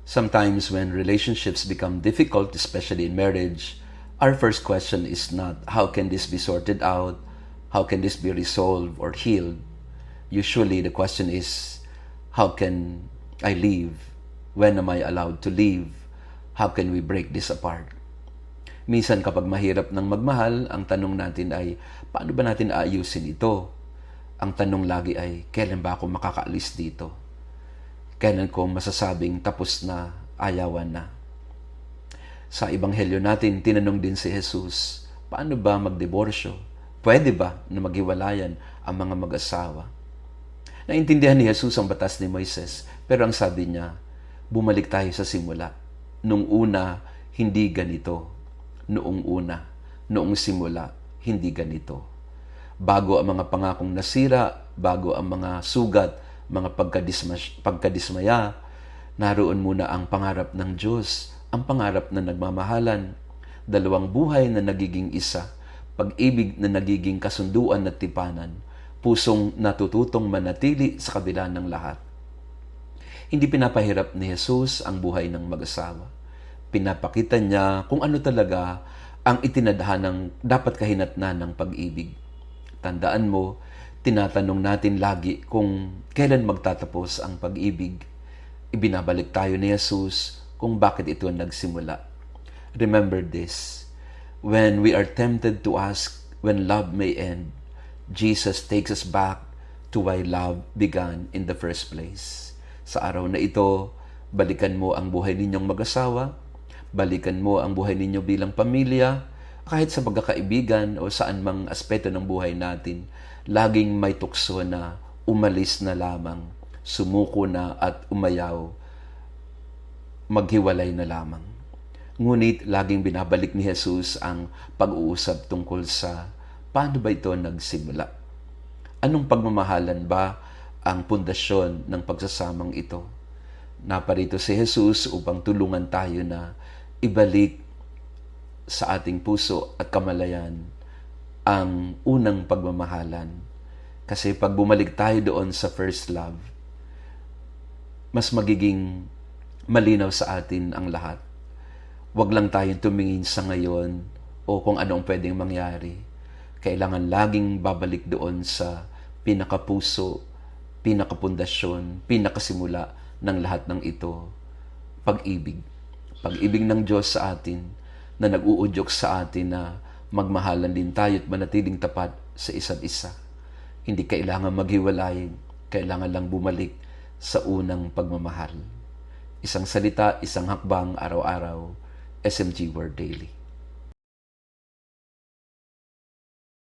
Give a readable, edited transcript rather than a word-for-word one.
Sometimes when relationships become difficult, especially in marriage, our first question is not, how can this be sorted out? How can this be resolved or healed? Usually the question is, how can I leave? When am I allowed to leave? How can we break this apart? Minsan kapag mahirap ng magmahal, ang tanong natin ay, paano ba natin aayusin ito? Ang tanong lagi ay, kailan ba ako makakaalis dito? Kailan ko masasabing tapos na, ayawan na? Sa Ebanghelyo natin, tinanong din si Jesus, paano ba magdiborsyo? Pwede ba na maghiwalayan ang mga mag-asawa? Naintindihan ni Jesus ang batas ni Moises, pero ang sabi niya, bumalik tayo sa simula. Nung una, hindi ganito. Noong simula, hindi ganito. Bago ang mga pangakong nasira, bago ang mga sugat, mga pagkadismaya, naroon muna ang pangarap ng Diyos, ang pangarap na nagmamahalan, dalawang buhay na nagiging isa, pag-ibig na nagiging kasunduan at tipanan, pusong natututong manatili sa kabila ng lahat. Hindi pinapahirap ni Jesus ang buhay ng mag-asawa. Pinapakita niya kung ano talaga ang itinadhanang dapat kahinatnan ng pag-ibig. Tandaan mo, tinatanong natin lagi kung kailan magtatapos ang pag-ibig. Ibinabalik tayo ni Jesus kung bakit ito nagsimula. Remember this, when we are tempted to ask when love may end, Jesus takes us back to why love began in the first place. Sa araw na ito, balikan mo ang buhay ninyong mag-asawa, balikan mo ang buhay ninyo bilang pamilya, kahit sa pagkakaibigan o saan mang aspeto ng buhay natin, laging may tukso na umalis na lamang, sumuko na at umayaw, maghiwalay na lamang. Ngunit laging binabalik ni Jesus ang pag-uusap tungkol sa paano ba ito nagsimula? Anong pagmamahalan ba ang pundasyon ng pagsasamang ito? Naparito si Jesus upang tulungan tayo na ibalik sa ating puso at kamalayan ang unang pagmamahalan. Kasi pag bumalik tayo doon sa first love, mas magiging malinaw sa atin ang lahat. Huwag lang tayong tumingin sa ngayon o kung ano ang pwedeng mangyari. Kailangan laging babalik doon sa pinakapuso, pinakapundasyon, pinakasimula ng lahat ng ito, pag-ibig. Pag-ibig ng Diyos sa atin na nag-uudyok sa atin na magmahalan din tayo at manatiling tapat sa isa't isa. Hindi kailangan maghiwalay, kailangan lang bumalik sa unang pagmamahal. Isang salita, isang hakbang, araw-araw, SMG Word Daily.